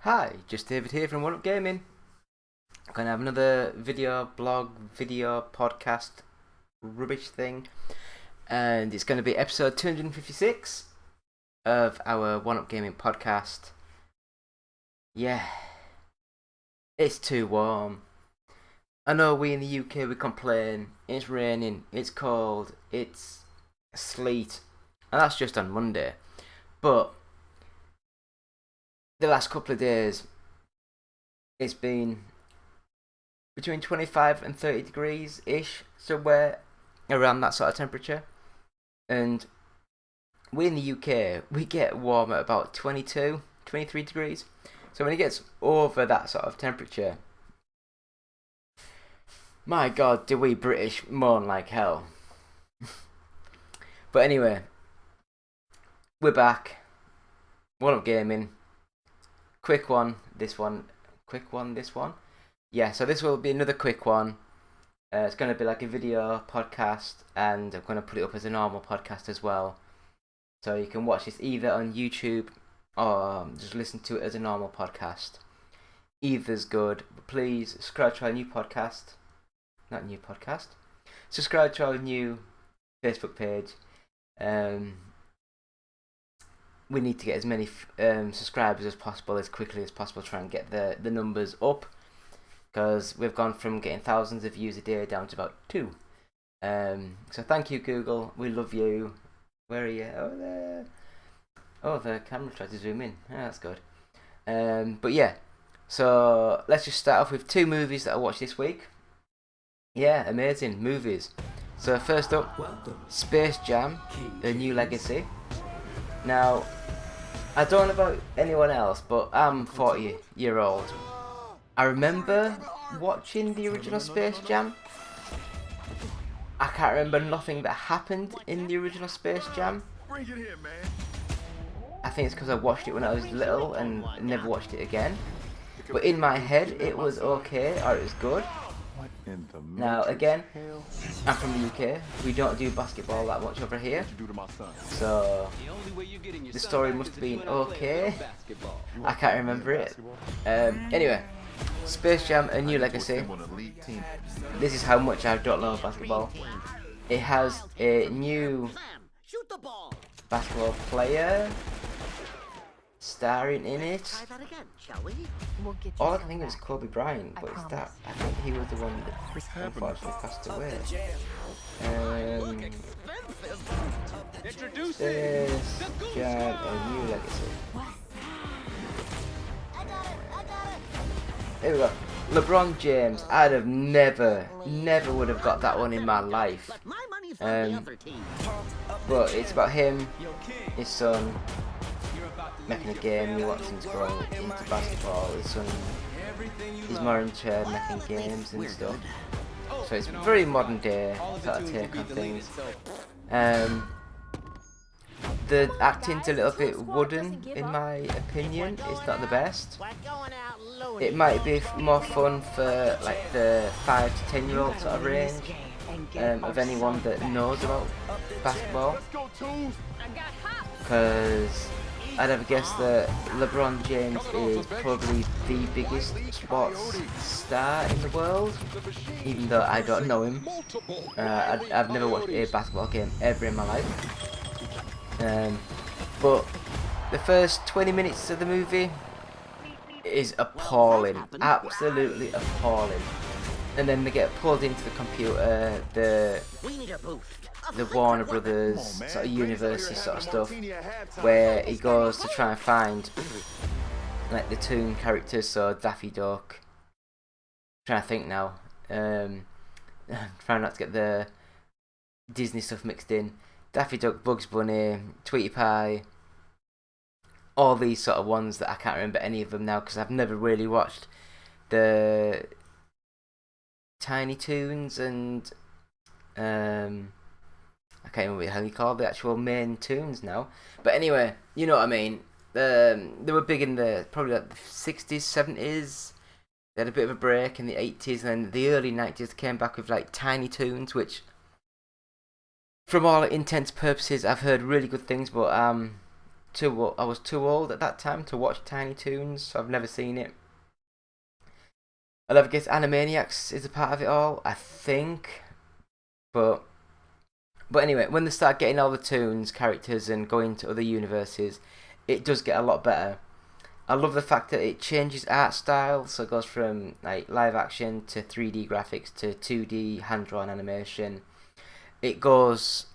Hi, just David here from One Up Gaming. I'm going to have another video, podcast, rubbish thing. And it's going to be episode 256 of our One Up Gaming podcast. Yeah, it's too warm. I know we in the UK, we complain. It's raining, it's cold, it's sleet. And that's just on Monday. But the last couple of days, it's been between 25 and 30 degrees ish, somewhere around that sort of temperature. And we in the UK, we get warm at about 22, 23 degrees. So when it gets over that sort of temperature, my God, do we British moan like hell. But anyway, we're back. One Up Gaming. Quick one, this one. Yeah, so this will be another quick one. It's going to be like a video podcast, and I'm going to put it up as a normal podcast as well. So you can watch this either on YouTube or just listen to it as a normal podcast. Either's good. But please subscribe to our new podcast. Not new podcast. Subscribe to our new Facebook page. We need to get as many subscribers as possible, as quickly as possible, try and get the numbers up, because we've gone from getting thousands of views a day down to about 2. So thank you, Google, we love you. Where are you? Oh, there. Oh, the camera tried to zoom in. Oh, that's good. But yeah, so let's just start off with 2 movies that I watched this week. Yeah, amazing movies. So first up, Space Jam: A New Legacy. Now, I don't know about anyone else, but I'm 40-year-old. I remember watching the original Space Jam. I can't remember nothing that happened in the original Space Jam. I think it's because I watched it when I was little and never watched it again. But in my head, it was okay, or it was good. Now again, I'm from the UK. We don't do basketball that much over here, so the story must have been okay. I can't remember it. Anyway, Space Jam: A New Legacy. This is how much I don't know basketball. It has a new basketball player starring in it. All I can think of is Kobe Bryant, but it's that. I think he was the one that unfortunately passed away. Space Jam: A New Legacy. Here we go. LeBron James. I'd have never would have got that one in my life. But it's about him, his son, making a game. He wants him to grow into basketball. His son, he's more into making games and stuff. So it's very modern day sort of take on things. The acting's a little bit wooden in my opinion. It's not the best. It might be more fun for like the 5 to 10-year-old sort of range of anyone that knows about basketball. Because I'd have guessed that LeBron James is probably the biggest sports star in the world, even though I don't know him. I've never watched a basketball game ever in my life. But the first 20 minutes of the movie is appalling, absolutely appalling. And then they get pulled into the computer, the Warner Brothers sort of university sort of stuff, where he goes to try and find like the toon characters, so Daffy Duck. I'm trying to think now. Trying not to get the Disney stuff mixed in. Daffy Duck, Bugs Bunny, Tweety Pie. All these sort of ones that I can't remember any of them now because I've never really watched the Tiny Toons and I can't remember how you call the actual main tunes now. But anyway, you know what I mean. They were big in the probably like the 60s, 70s. They had a bit of a break in the 80s, and then the early 90s came back with like Tiny Toons, which, from all intents and purposes, I've heard really good things, but I was too old at that time to watch Tiny Toons, so I've never seen it. I guess Animaniacs is a part of it all, I think. But anyway, when they start getting all the Toons characters and going to other universes, it does get a lot better. I love the fact that it changes art style, so it goes from like live action to 3D graphics to 2D hand drawn animation. It goes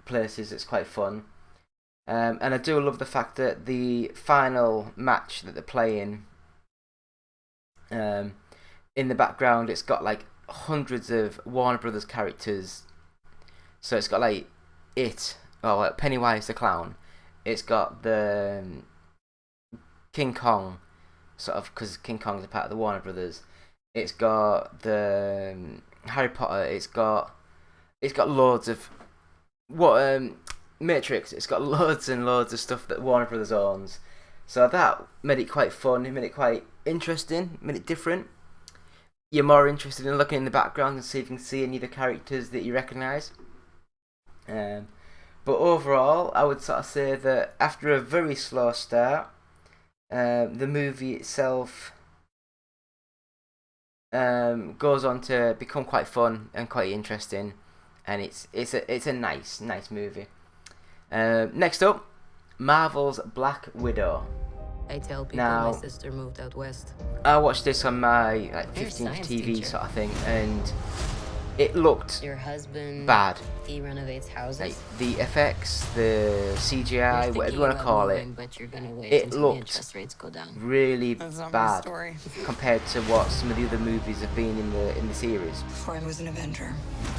places. It's quite fun. And I do love the fact that the final match that they're playing, in the background, it's got like hundreds of Warner Brothers characters. So it's got like like Pennywise the Clown. It's got the King Kong, sort of, because King Kong's a part of the Warner Brothers. It's got the Harry Potter. It's got loads of Matrix. It's got loads and loads of stuff that Warner Brothers owns. So that made it quite fun. It made it quite interesting. Made it different. You're more interested in looking in the background and see if you can see any of the characters that you recognise. But overall, I would sort of say that after a very slow start, the movie itself goes on to become quite fun and quite interesting, and it's a nice movie. Next up, Marvel's Black Widow. I tell people my sister moved out west. I watched this on my 15-inch TV sort of thing, and it looked your husband bad. He renovates houses. Like the effects, the CGI, whatever you want to call it, it looked really bad compared to what some of the other movies have been in the series. Before I was an Avenger.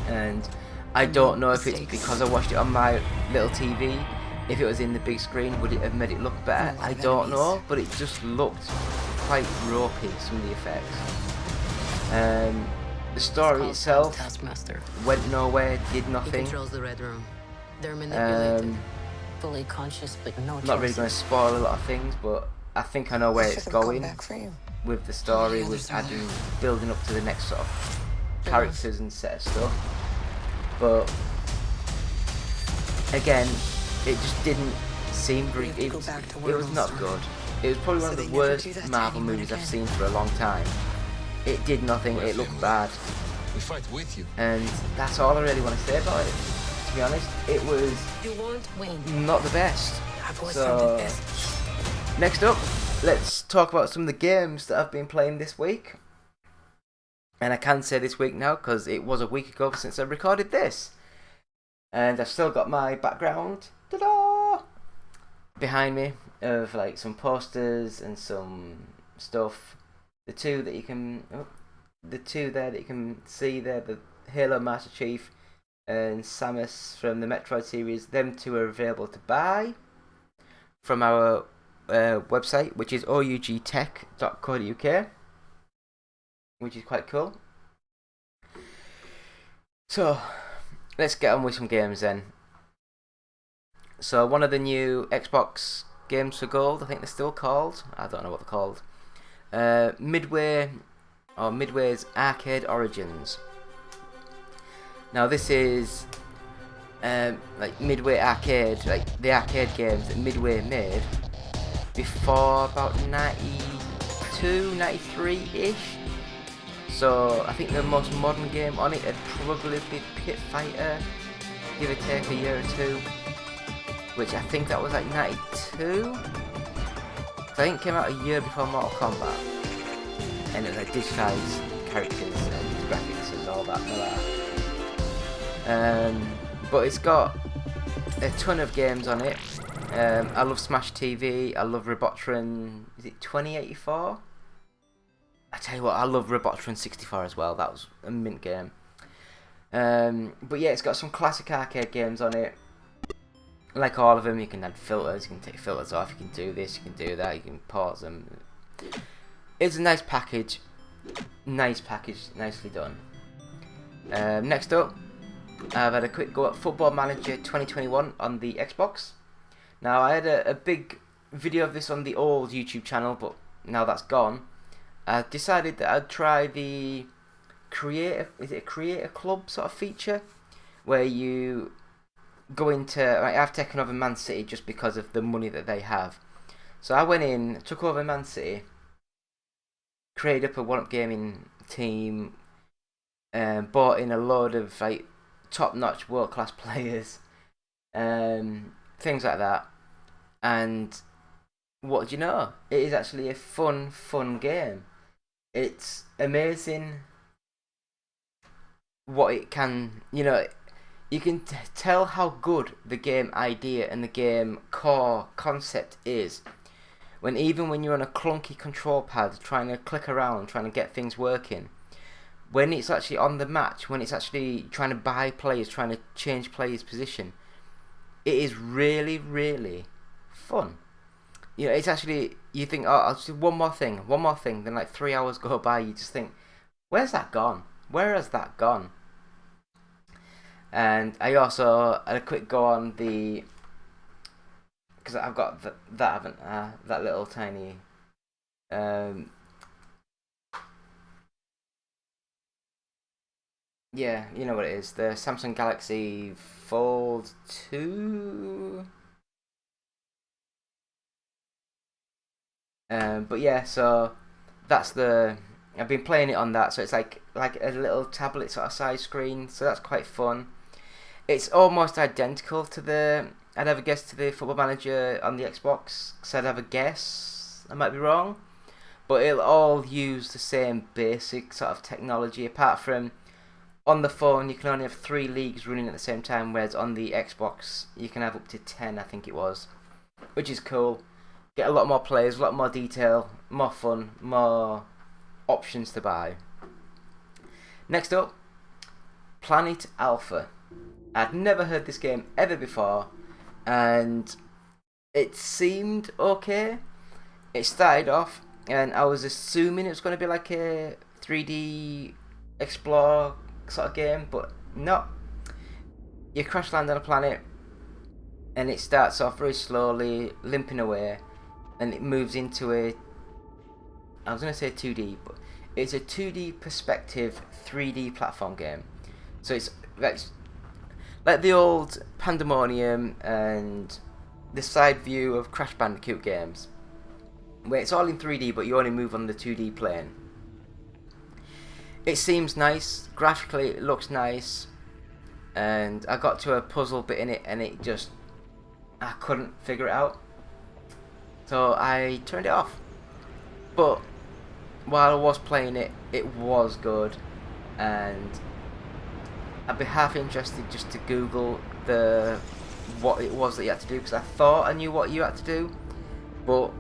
And I don't know if it's because I watched it on my little TV. If it was in the big screen, would it have made it look better? I don't know, but it just looked quite ropey, some of the effects. The story itself went nowhere, did nothing. Controls the Red Room. They're manipulated, fully conscious, but no. Not really going to spoil a lot of things, but I think I know where it's going with the story, with adding, building up to the next sort of characters and set of stuff. But again, it just didn't seem very. It was not good. It was probably one of the worst Marvel movies I've seen for a long time. It did nothing. It looked bad. We fight with you. And that's all I really want to say about it. To be honest, it was not the best. So next up, let's talk about some of the games that I've been playing this week. And I can say this week now because it was a week ago since I recorded this. And I've still got my background behind me of like some posters and some stuff. The two there that you can see there, the Halo Master Chief and Samus from the Metroid series, them two are available to buy from our website, which is ougtech.co.uk, which is quite cool. So let's get on with some games then. So one of the new Xbox games for gold, I think they're still called, I don't know what they're called, Midway, or Midway's Arcade Origins. Now this is like Midway Arcade, like the arcade games that Midway made before about 92, 93-ish. So I think the most modern game on it would probably be Pit Fighter, give or take a year or two, which I think that was like 92. I think it came out a year before Mortal Kombat, and it was like digitized characters and graphics and all that. But it's got a ton of games on it. I love Smash TV. I love Robotron. Is it 2084? I tell you what, I love Robotron 64 as well. That was a mint game. But yeah, it's got some classic arcade games on it. Like all of them, you can add filters, you can take filters off, you can do this, you can do that, you can pause them. It's a nice package, nicely done. Next up, I've had a quick go at Football Manager 2021 on the Xbox. Now, I had a big video of this on the old YouTube channel, but now that's gone. I decided that I'd try the Creator Club sort of feature, where you I've taken over Man City just because of the money that they have. So I went in, took over Man City, created up a one-up gaming team, bought in a load of like top-notch, world-class players, things like that. And what do you know? It is actually a fun game. It's amazing what it can, you can tell how good the game idea and the game core concept is when you're on a clunky control pad trying to click around, trying to get things working, when it's actually on the match, when it's actually trying to buy players, trying to change players' position, it is really, really fun. It's actually, you think, oh, I'll just do one more thing, then like 3 hours go by, you just think, where's that gone? Where has that gone? And I also had a quick go on the, because I've got that little tiny yeah, you know what it is, the Samsung Galaxy Fold 2. But yeah, so that's I've been playing it on that, so it's like a little tablet sort of size screen, so that's quite fun. It's almost identical to I'd have a guess, to the Football Manager on the Xbox, because I'd have a guess, I might be wrong, but it'll all use the same basic sort of technology, apart from on the phone you can only have 3 leagues running at the same time, whereas on the Xbox you can have up to 10, I think it was, which is cool. Get a lot more players, a lot more detail, more fun, more options to buy. Next up, Planet Alpha. I'd never heard this game ever before, and it seemed okay. It started off, and I was assuming it was going to be like a 3D explore sort of game, but no. You crash land on a planet, and it starts off very slowly, limping away, and it moves into I was going to say 2D, but it's a 2D perspective 3D platform game. So it's like the old Pandemonium and the side view of Crash Bandicoot games, where it's all in 3D but you only move on the 2D plane. It seems nice, graphically it looks nice, and I got to a puzzle bit in it and I couldn't figure it out, so I turned it off. But while I was playing it, it was good, and I'd be half interested just to Google what it was that you had to do, because I thought I knew what you had to do, but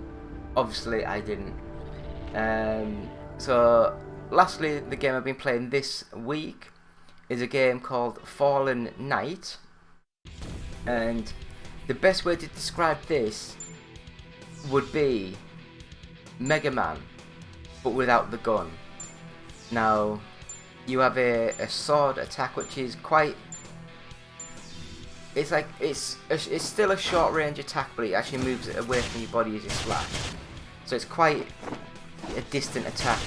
obviously I didn't. So lastly, the game I've been playing this week is a game called Fallen Knight, and the best way to describe this would be Mega Man, but without the gun. Now, you have a sword attack, which is quite... It's still a short range attack, but it actually moves it away from your body as you slash. So it's quite a distant attack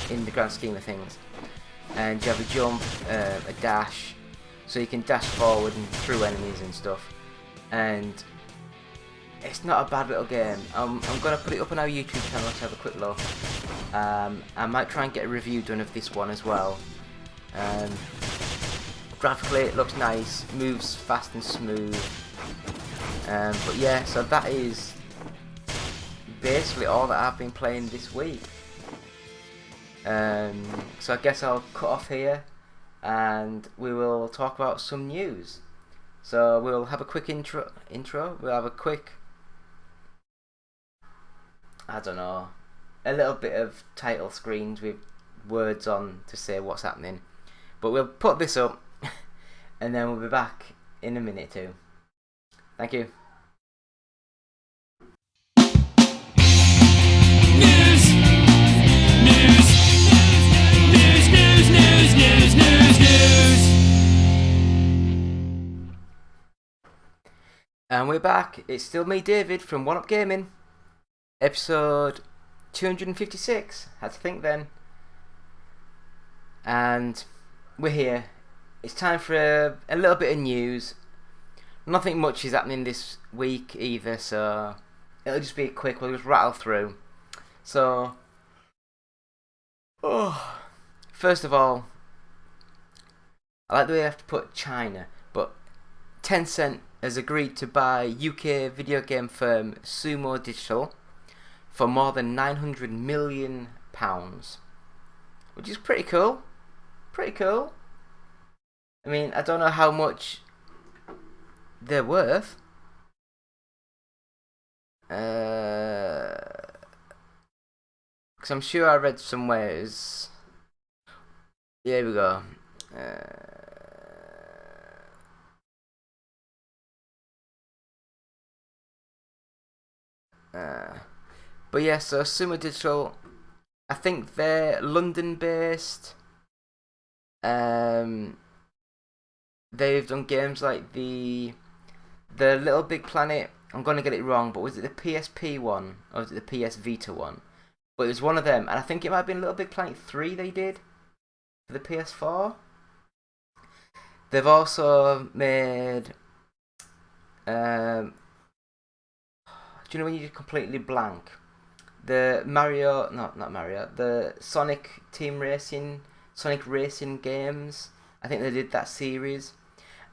in the grand scheme of things. And you have a jump, a dash, so you can dash forward and through enemies and stuff. And it's not a bad little game. I'm going to put it up on our YouTube channel to have a quick look. I might try and get a review done of this one as well. Graphically it looks nice, moves fast and smooth. But yeah, so that is basically all that I've been playing this week. So I guess I'll cut off here and we will talk about some news. So we'll have a quick intro. We'll have a quick, I don't know, a little bit of title screens with words on to say what's happening. But we'll put this up and then we'll be back in a minute or two. Thank you. And we're back. It's still me, David, from One Up Gaming. Episode 256. Had to think then. And we're here. It's time for a little bit of news. nothing much is happening this week either, so it'll just be a quick. We'll just rattle through. So, first of all, I like the way I have to put China, but Tencent has agreed to buy UK video game firm Sumo Digital for more than £900 million, which is pretty cool. Pretty cool. I mean, I don't know how much they're worth. Because I'm sure I read somewhere is. Here we go. But yeah, so Sumo Digital, I think they're London based. They've done games like the Little Big Planet. I'm gonna get it wrong, but was it the PSP one or was it the PS Vita one? But it was one of them, and I think it might have been Little Big Planet 3 they did for the PS4. They've also made. Do you know when you completely blank? The Mario, no, not Mario. The Sonic Racing games. I think they did that series,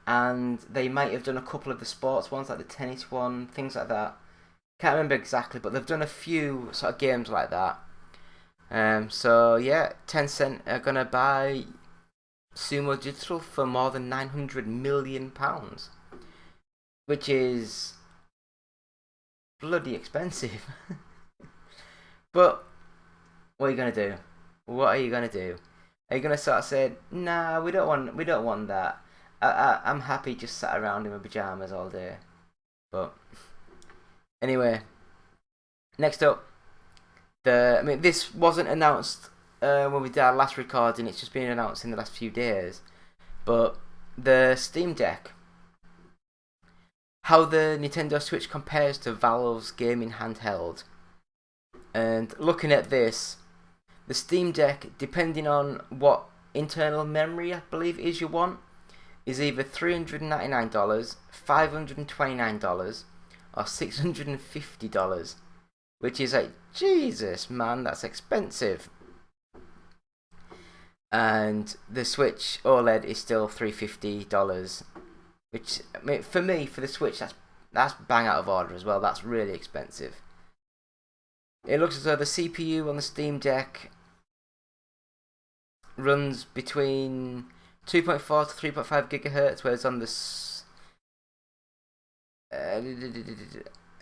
and they might have done a couple of the sports ones, like the tennis one, things like that. Can't remember exactly, but they've done a few sort of games like that. So yeah, Tencent are gonna buy Sumo Digital for more than £900 million, which is bloody expensive. But what are you gonna do? What are you gonna do? Are you gonna sort of say, nah, we don't want that. I'm happy just sat around in my pajamas all day. But anyway, next up, this wasn't announced when we did our last recording. It's just been announced in the last few days. But the Steamdeck, how the Nintendo Switch compares to Valve's gaming handheld. And looking at this, the Steam Deck, depending on what internal memory I believe is you want, is either $399, $529, or $650, which is like, Jesus, man, that's expensive. And the Switch OLED is still $350, which, I mean, for me, for the Switch, that's bang out of order as well. That's really expensive. It looks as though the CPU on the Steam Deck runs between 2.4 to 3.5 gigahertz, whereas on the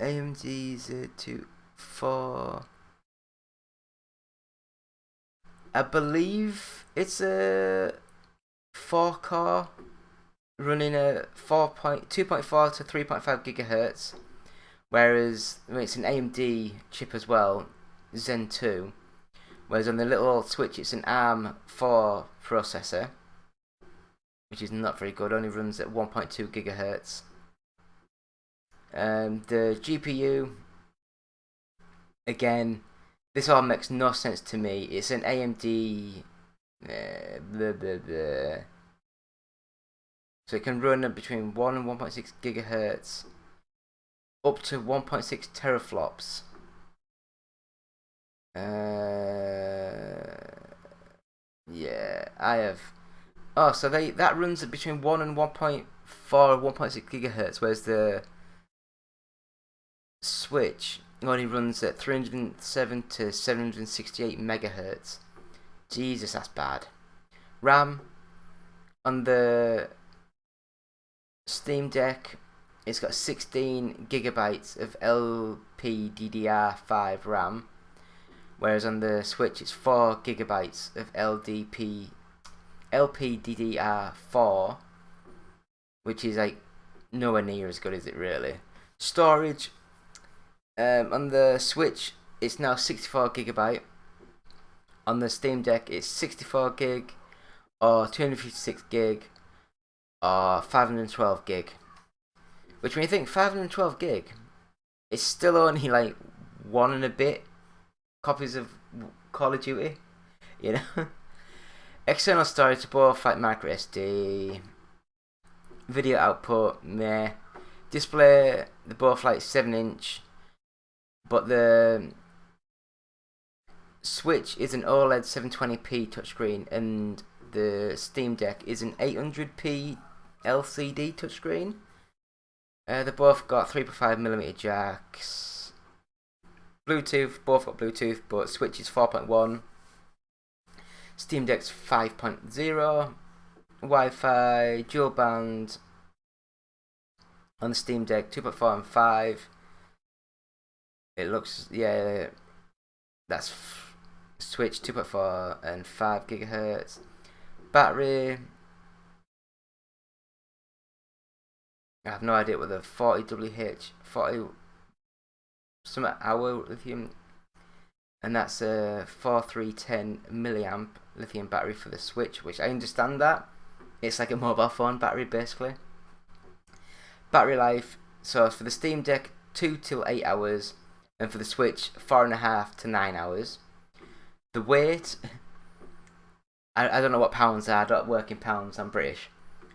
AMD's 4, I believe it's a 4-core running a 2.4 to 3.5 gigahertz. Whereas it's an AMD chip as well, Zen 2. Whereas on the little Switch, it's an ARM 4 processor, which is not very good. Only runs at 1.2 gigahertz. The GPU, again, this all makes no sense to me. It's an AMD. So it can run at between 1 and 1.6 gigahertz. Up to 1.6 teraflops. Yeah, I have. Oh, so that runs at between 1 and 1.4 or 1.6 gigahertz, whereas the Switch only runs at 307 to 768 megahertz. Jesus, that's bad. RAM on the Steam Deck, it's got 16 gigabytes of LPDDR5 RAM, whereas on the Switch it's 4 gigabytes of LPDDR4, which is like nowhere near as good as it really. Storage, on the Switch it's now 64 gigabyte. On the Steam Deck it's 64 gig, or 256 gig, or 512 gig. Which, when you think 512 gig, it's still only like 1 and a bit copies of Call of Duty, you know. External storage, both like micro SD, video output, meh. display, they're both like 7-inch, but the Switch is an OLED 720p touchscreen, and the Steam Deck is an 800p LCD touchscreen. They both got 3.5mm jacks. Bluetooth, both got Bluetooth, but Switch is 4.1. Steam Deck's 5.0. Wi-Fi, dual band on the Steam Deck, 2.4 and 5. It looks, yeah, that's Switch 2.4 and 5 gigahertz. Battery, I have no idea what the 40 some hour lithium, and that's a 4310 milliamp lithium battery for the Switch, which I understand that it's like a mobile phone battery basically. Battery life, so for the Steam Deck 2 till 8 hours, and for the Switch 4.5 to 9 hours. The weight, I don't know what pounds are, I don't work in pounds, I'm British,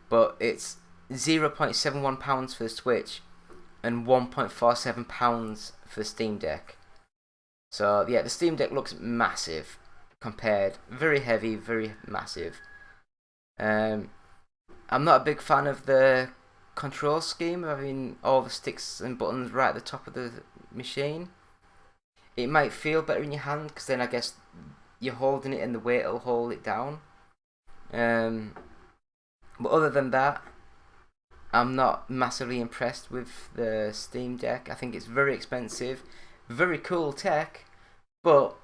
but it's 0.71 pounds for the Switch and 1.47 pounds for the Steam Deck. So yeah, the Steam Deck looks massive compared, very heavy, very massive. I'm not a big fan of the control scheme of having all the sticks and buttons right at the top of the machine. It might feel better in your hand because then I guess you're holding it and the weight will hold it down. But other than that, I'm not massively impressed with the Steam Deck. I think it's very expensive, very cool tech, but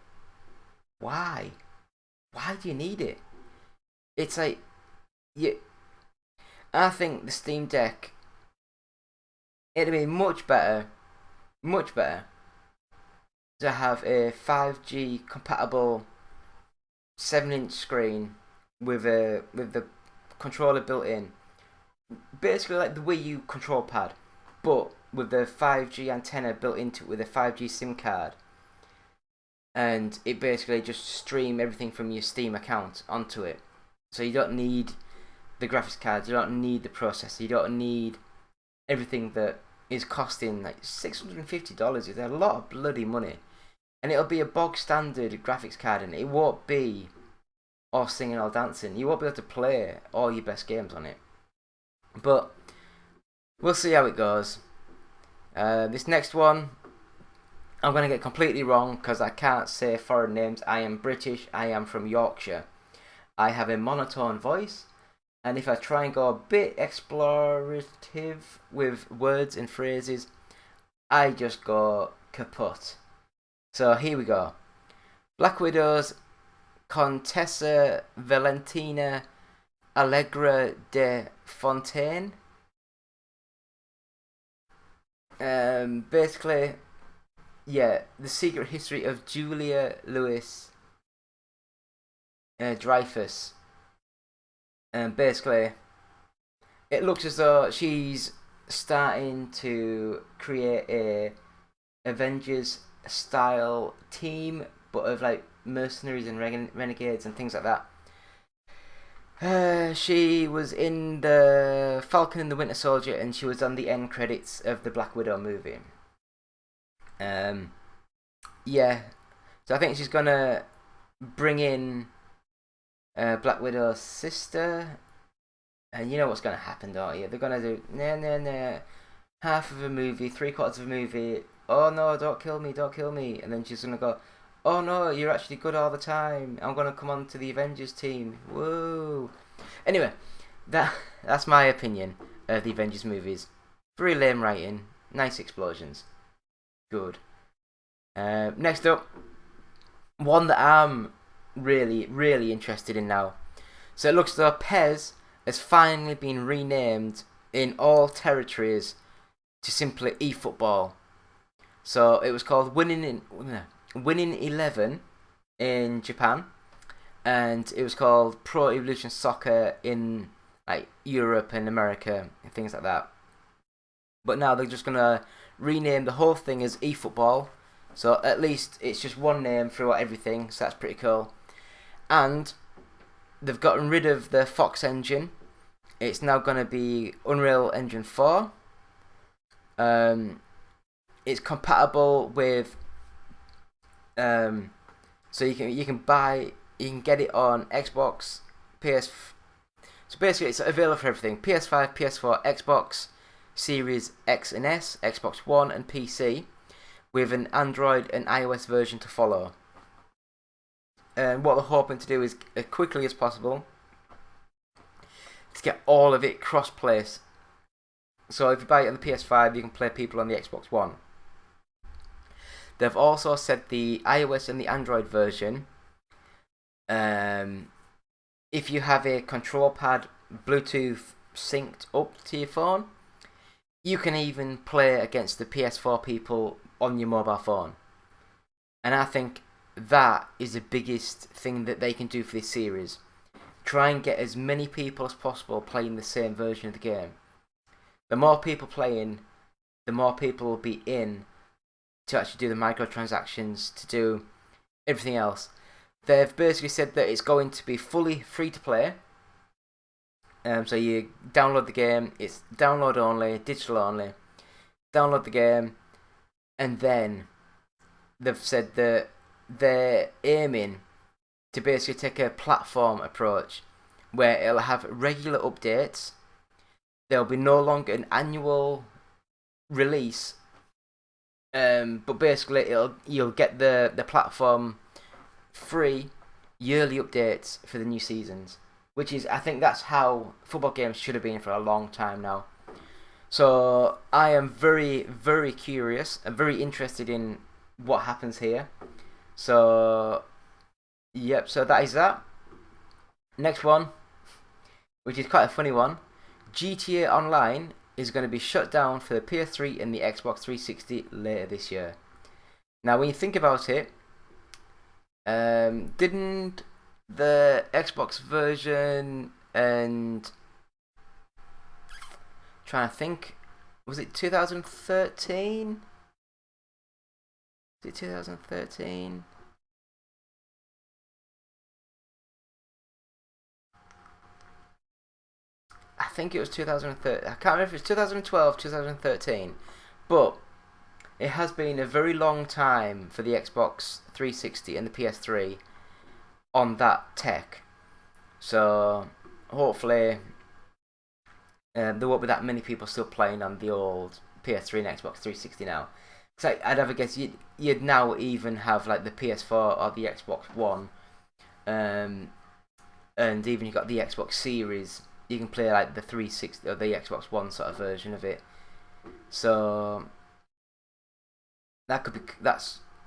why? Why do you need it? It's like, I think the Steam Deck, it'd be much better to have a 5G compatible 7-inch screen with the controller built in, basically like the Wii U control pad, but with the 5G antenna built into it with a 5G SIM card, and it basically just stream everything from your Steam account onto it. So you don't need the graphics cards, you don't need the processor, you don't need everything that is costing like $650. It's a lot of bloody money, and it'll be a bog standard graphics card, and it won't be all singing, all dancing. You won't be able to play all your best games on it. But we'll see how it goes. This next one, I'm going to get completely wrong because I can't say foreign names. I am British. I am from Yorkshire. I have a monotone voice, and if I try and go a bit explorative with words and phrases, I just go kaput. So here we go. Black Widow's Contessa Valentina Allegra de Fontaine. Basically, yeah, the secret history of Julia Louis Dreyfus. And basically, it looks as though she's starting to create a Avengers style team, but of like mercenaries and renegades and things like that. She was in the Falcon and the Winter Soldier, and she was on the end credits of the Black Widow movie. Yeah, so I think she's gonna bring in Black Widow's sister, and you know what's gonna happen, don't you? They're gonna do half of a movie, 3/4 of a movie. Oh no, don't kill me, and then she's gonna go, oh no, you're actually good all the time. I'm gonna come on to the Avengers team. Whoa. Anyway, that's my opinion of the Avengers movies. Very lame writing, nice explosions. Good. Next up, one that I'm really interested in now. So it looks as though PES has finally been renamed in all territories to simply eFootball. So it was called Winning 11 in Japan, and it was called Pro Evolution Soccer in like Europe and America and things like that. But now they're just gonna rename the whole thing as eFootball, so at least it's just one name throughout everything, so that's pretty cool. And they've gotten rid of the Fox engine. It's now gonna be Unreal Engine 4. It's compatible with so you can get it on Xbox, PS. So basically, it's available for everything: PS5, PS4, Xbox Series X and S, Xbox One, and PC, with an Android and iOS version to follow. And what they're hoping to do is, as quickly as possible, to get all of it cross-play. So if you buy it on the PS5, you can play people on the Xbox One. They've also said the iOS and the Android version, if you have a control pad Bluetooth synced up to your phone, you can even play against the PS4 people on your mobile phone. And I think that is the biggest thing that they can do for this series. Try and get as many people as possible playing the same version of the game. The more people playing, the more people will be in to actually do the microtransactions, to do everything else. They've basically said that it's going to be fully free to play. So you download the game, it's download only, digital only. Download the game, and then they've said that they're aiming to basically take a platform approach where it'll have regular updates. There'll be no longer an annual release, but basically you'll get the platform free yearly updates for the new seasons, which is, I think that's how football games should have been for a long time now. So I am very, very curious and very interested in what happens here. So yep, so that is that. Next one, which is quite a funny one. GTA Online is going to be shut down for the PS3 and the Xbox 360 later this year. Now, when you think about it, didn't the Xbox version and trying to think, was it 2013? Is it 2013? I think it was 2013. I can't remember if it was 2012, 2013. But it has been a very long time for the Xbox 360 and the PS3 on that tech. So hopefully there won't be that many people still playing on the old PS3 and Xbox 360 now. Because I'd have a guess you'd now even have like the PS4 or the Xbox One, and even you've got the Xbox Series. You can play like the 360 or the Xbox One sort of version of it. So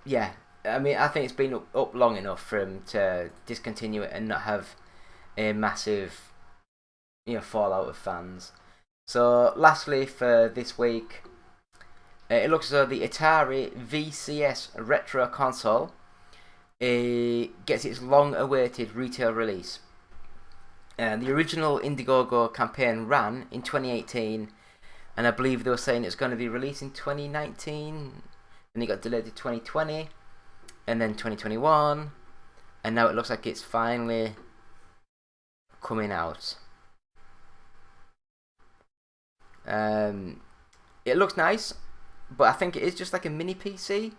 yeah. I mean, I think it's been up long enough for them to discontinue it and not have a massive, fallout of fans. So lastly for this week, it looks as though the Atari VCS retro console gets its long-awaited retail release. The original Indiegogo campaign ran in 2018, and I believe they were saying it's going to be released in 2019, and it got delayed to 2020, and then 2021, and now it looks like it's finally coming out. It looks nice, but I think it is just like a mini PC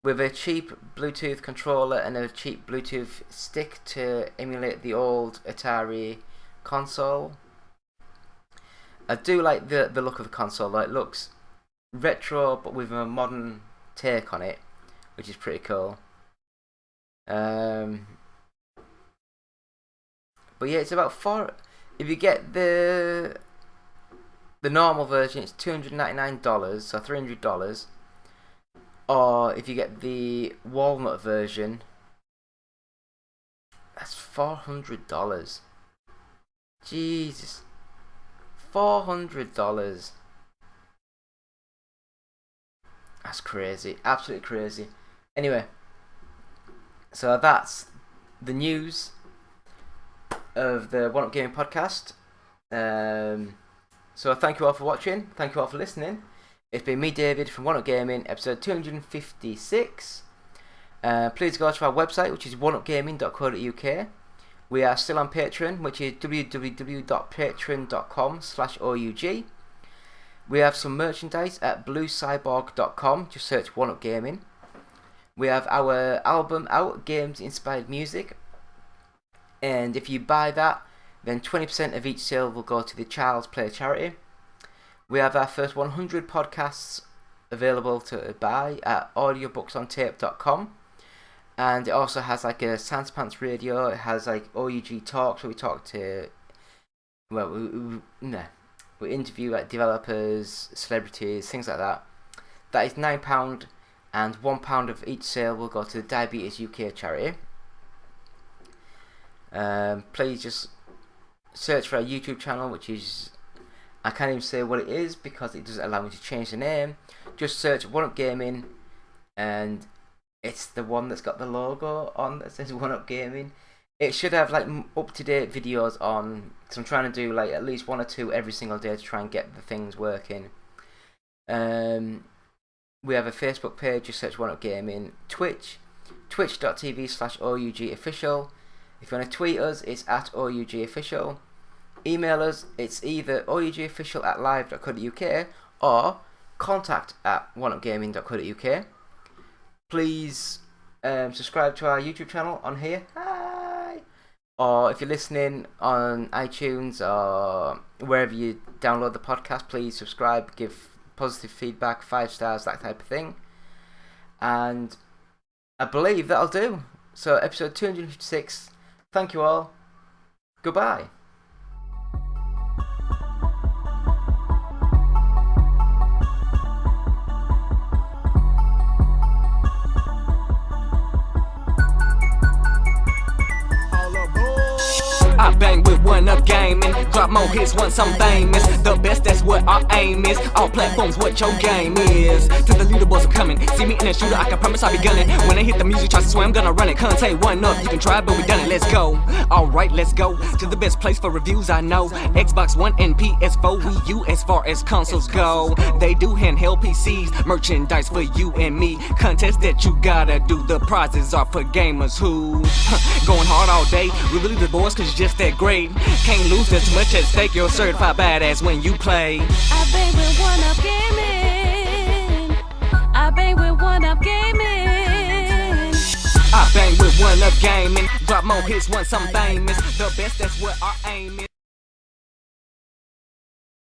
with a cheap Bluetooth controller and a cheap Bluetooth stick to emulate the old Atari console. I do like the look of the console, though. It looks retro but with a modern take on it, which is pretty cool. But yeah, it's about if you get the normal version, it's $299, so $300. Or if you get the walnut version, that's $400. Jesus. $400. That's crazy. Absolutely crazy. Anyway, so that's the news of the One Up Gaming podcast. So thank you all for watching. Thank you all for listening. It's been me, David, from One Up Gaming, episode 256. Please go to our website, which is oneupgaming.co.uk. We are still on Patreon, which is www.patreon.com/OUG. We have some merchandise at bluecyborg.com. Just search 1UP Gaming. We have our album out, Games Inspired Music. And if you buy that, then 20% of each sale will go to the Child's Play charity. We have our first 100 podcasts available to buy at audiobooksontape.com. And it also has like a Sans Pants Radio. It has like OUG Talks, where we talk to, well, we interview like developers, celebrities, things like that. That is £9, and £1 of each sale will go to the Diabetes UK charity. Please just search for our YouTube channel, which is, I can't even say what it is because it doesn't allow me to change the name. Just search 1UP Gaming, and it's the one that's got the logo on that says 1UP Gaming. It should have like up-to-date videos on, because I'm trying to do like at least 1 or 2 every single day to try and get the things working. We have a Facebook page, just search 1UP Gaming. Twitch, twitch.tv/OUGofficial. If you want to tweet us, it's at OUGofficial. Email us, it's either ougofficial@live.co.uk or contact@oneupgaming.co.uk. Please subscribe to our YouTube channel on here. Hi! Or if you're listening on iTunes or wherever you download the podcast, please subscribe, give positive feedback, 5 stars, that type of thing. And I believe that'll do. So episode 256. Thank you all. Goodbye. I bang with 1UP Gaming, drop more hits once I'm famous. The best, that's what our aim is. All platforms, what your game is. To the leaderboards, I'm coming. See me in a shooter, I can promise I'll be gunning. When I hit the music, try to swear I'm gonna run it. Can't take 1UP, you can try, but we done it. Let's go. Alright, let's go to the best place for reviews I know. Xbox One and PS4, Wii U as far as consoles go. They do handheld PCs, merchandise for you and me. Contest that you gotta do. The prizes are for gamers who going hard all day. We really the boys, cause you're just that great. Can't lose, there's too much at stake. You're a certified badass when you play. I bang with 1UP Gaming. I bang with 1UP Gaming. I bang with 1UP Gaming, drop more hits once I'm famous. The best, that's what our aim is.